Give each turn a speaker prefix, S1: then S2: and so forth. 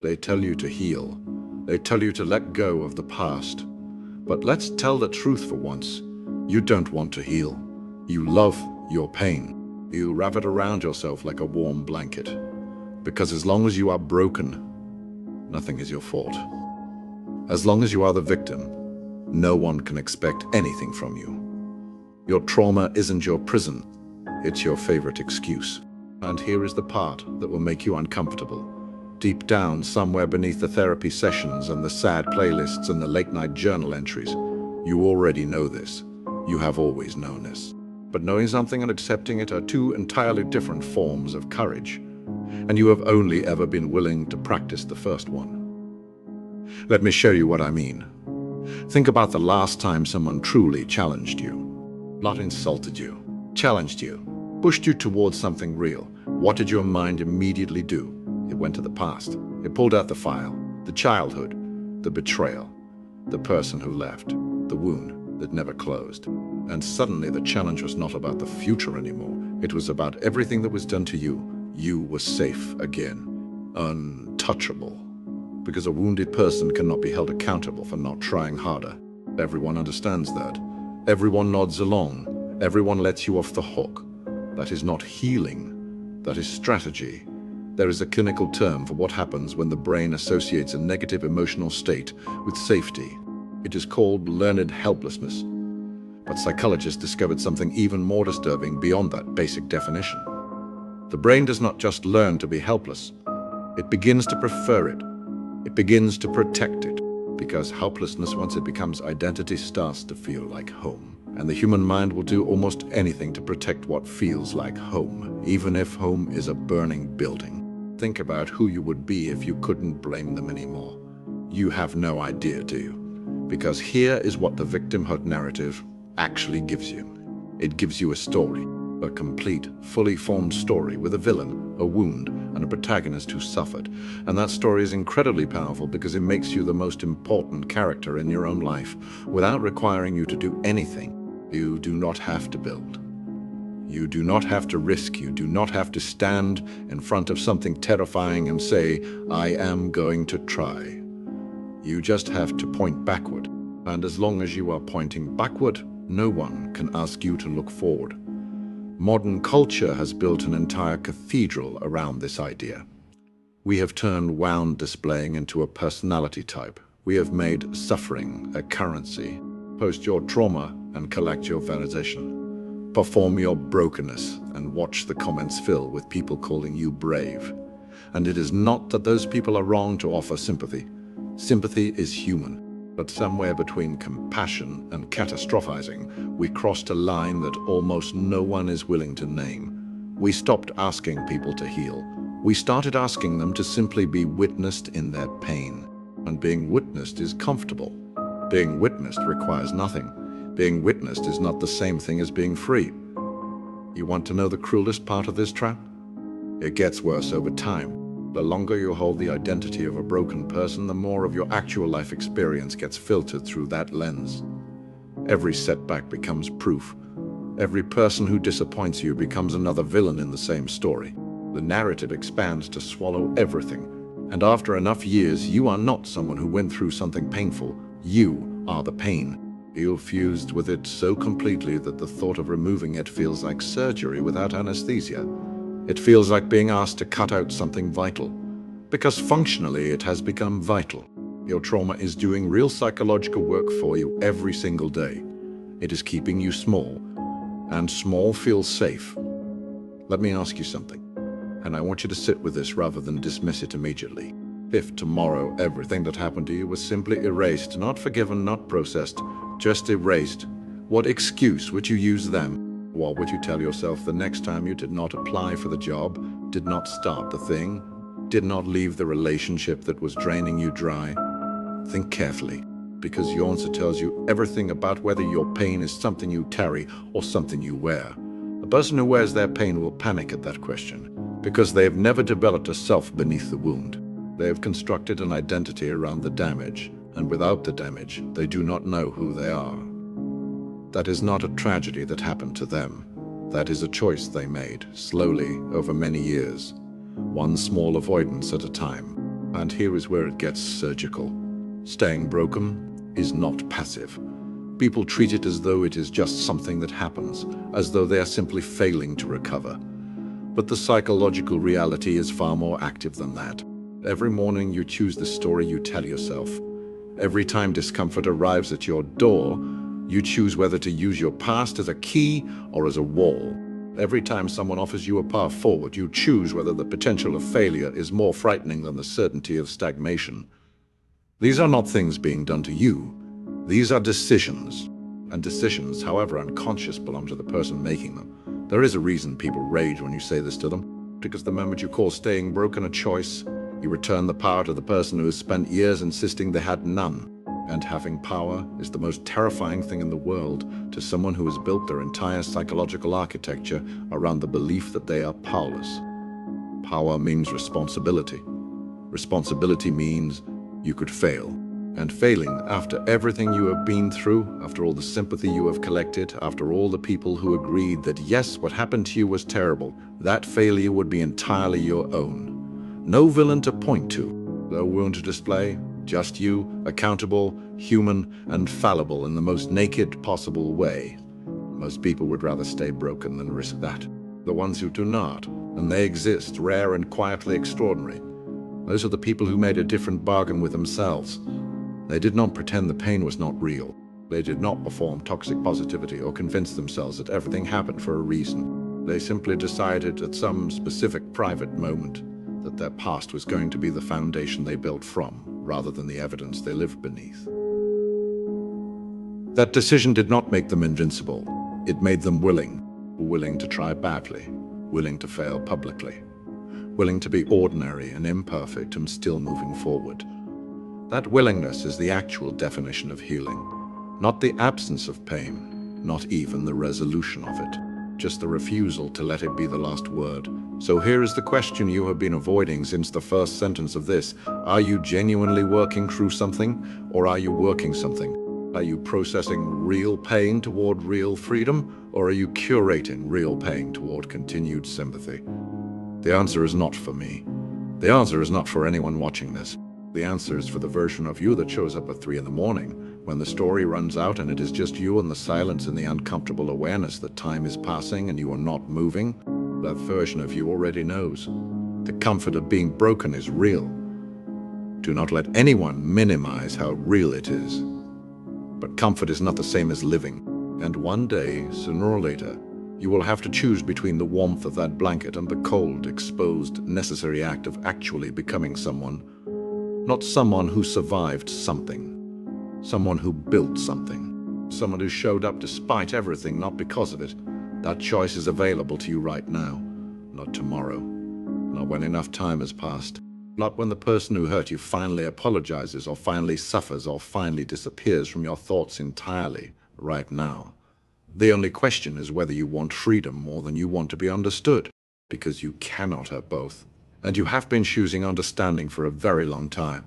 S1: They tell you to heal. They tell you to let go of the past. But let's tell the truth for once. You don't want to heal. You love your pain. You wrap it around yourself like a warm blanket. Because as long as you are broken, nothing is your fault. As long as you are the victim, no one can expect anything from you. Your trauma isn't your prison, it's your favorite excuse. And here is the part that will make you uncomfortable. Deep down, somewhere beneath the therapy sessions and the sad playlists and the late-night journal entries, you already know this. You have always known this. But knowing something and accepting it are two entirely different forms of courage. And you have only ever been willing to practice the first one. Let me show you what I mean. Think about the last time someone truly challenged you. Not insulted you, challenged you, pushed you towards something real. What did your mind immediately do? It went to the past. It pulled out the file, the childhood, the betrayal, the person who left, the wound that never closed. And suddenly the challenge was not about the future anymore. It was about everything that was done to you. You were safe again, untouchable. Because a wounded person cannot be held accountable for not trying harder. Everyone understands that. Everyone nods along. Everyone lets you off the hook. That is not healing. That is strategy. There is a clinical term for what happens when the brain associates a negative emotional state with safety. It is called learned helplessness. But psychologists discovered something even more disturbing beyond that basic definition. The brain does not just learn to be helpless. It begins to prefer it. It begins to protect it. Because helplessness, once it becomes identity, starts to feel like home. And the human mind will do almost anything to protect what feels like home, even if home is a burning building. Think about who you would be if you couldn't blame them anymore. You have no idea, do you? Because here is what the victimhood narrative actually gives you. It gives you a story, a complete, fully formed story with a villain, a wound, and a protagonist who suffered. And that story is incredibly powerful because it makes you the most important character in your own life without requiring you to do anything. You do not have to build. You do not have to risk. You do not have to stand in front of something terrifying and say, I am going to try. You just have to point backward. And as long as you are pointing backward, no one can ask you to look forward. Modern culture has built an entire cathedral around this idea. We have turned wound displaying into a personality type. We have made suffering a currency. Post your trauma and collect your validation. Perform your brokenness and watch the comments fill with people calling you brave. And it is not that those people are wrong to offer sympathy. Sympathy is human. But somewhere between compassion and catastrophizing, we crossed a line that almost no one is willing to name. We stopped asking people to heal. We started asking them to simply be witnessed in their pain. And being witnessed is comfortable. Being witnessed requires nothing. Being witnessed is not the same thing as being free. You want to know the cruelest part of this trap? It gets worse over time. The longer you hold the identity of a broken person, the more of your actual life experience gets filtered through that lens. Every setback becomes proof. Every person who disappoints you becomes another villain in the same story. The narrative expands to swallow everything. And after enough years, you are not someone who went through something painful. You are the pain. You're fused with it so completely that the thought of removing it feels like surgery without anesthesia. It feels like being asked to cut out something vital. Because functionally it has become vital. Your trauma is doing real psychological work for you every single day. It is keeping you small. And small feels safe. Let me ask you something. And I want you to sit with this rather than dismiss it immediately. If tomorrow everything that happened to you was simply erased, not forgiven, not processed, just erased, what excuse would you use then? What would you tell yourself the next time you did not apply for the job, did not start the thing, did not leave the relationship that was draining you dry? Think carefully, because your answer tells you everything about whether your pain is something you carry or something you wear. A person who wears their pain will panic at that question, because they have never developed a self beneath the wound. They have constructed an identity around the damage, and without the damage, they do not know who they are. That is not a tragedy that happened to them. That is a choice they made, slowly, over many years. One small avoidance at a time. And here is where it gets surgical. Staying broken is not passive. People treat it as though it is just something that happens, as though they are simply failing to recover. But the psychological reality is far more active than that. Every morning you choose the story you tell yourself. Every time discomfort arrives at your door, you choose whether to use your past as a key or as a wall. Every time someone offers you a path forward, you choose whether the potential of failure is more frightening than the certainty of stagnation. These are not things being done to you. These are decisions. And decisions, however unconscious, belong to the person making them. There is a reason people rage when you say this to them. Because the moment you call staying broken a choice, you return the power to the person who has spent years insisting they had none. And having power is the most terrifying thing in the world to someone who has built their entire psychological architecture around the belief that they are powerless. Power means responsibility. Responsibility means you could fail. And failing after everything you have been through, after all the sympathy you have collected, after all the people who agreed that yes, what happened to you was terrible, that failure would be entirely your own. No villain to point to, no wound to display, just you, accountable, human, and fallible in the most naked possible way. Most people would rather stay broken than risk that. The ones who do not, and they exist, rare and quietly extraordinary. Those are the people who made a different bargain with themselves. They did not pretend the pain was not real. They did not perform toxic positivity or convince themselves that everything happened for a reason. They simply decided at some specific private moment that their past was going to be the foundation they built from, rather than the evidence they lived beneath. That decision did not make them invincible. It made them willing to try badly, willing to fail publicly, willing to be ordinary and imperfect and still moving forward. That willingness is the actual definition of healing, not the absence of pain, not even the resolution of it, just the refusal to let it be the last word. So here is the question you have been avoiding since the first sentence of this. Are you genuinely working through something, or are you working something? Are you processing real pain toward real freedom, or are you curating real pain toward continued sympathy? The answer is not for me. The answer is not for anyone watching this. The answer is for the version of you that shows up at 3 in the morning, when the story runs out and it is just you and the silence and the uncomfortable awareness that time is passing and you are not moving. That version of you already knows. The comfort of being broken is real. Do not let anyone minimize how real it is. But comfort is not the same as living. And one day, sooner or later, you will have to choose between the warmth of that blanket and the cold, exposed, necessary act of actually becoming someone. Not someone who survived something. Someone who built something. Someone who showed up despite everything, not because of it. That choice is available to you right now, not tomorrow, not when enough time has passed, not when the person who hurt you finally apologizes or finally suffers or finally disappears from your thoughts entirely, right now. The only question is whether you want freedom more than you want to be understood, because you cannot have both. And you have been choosing understanding for a very long time.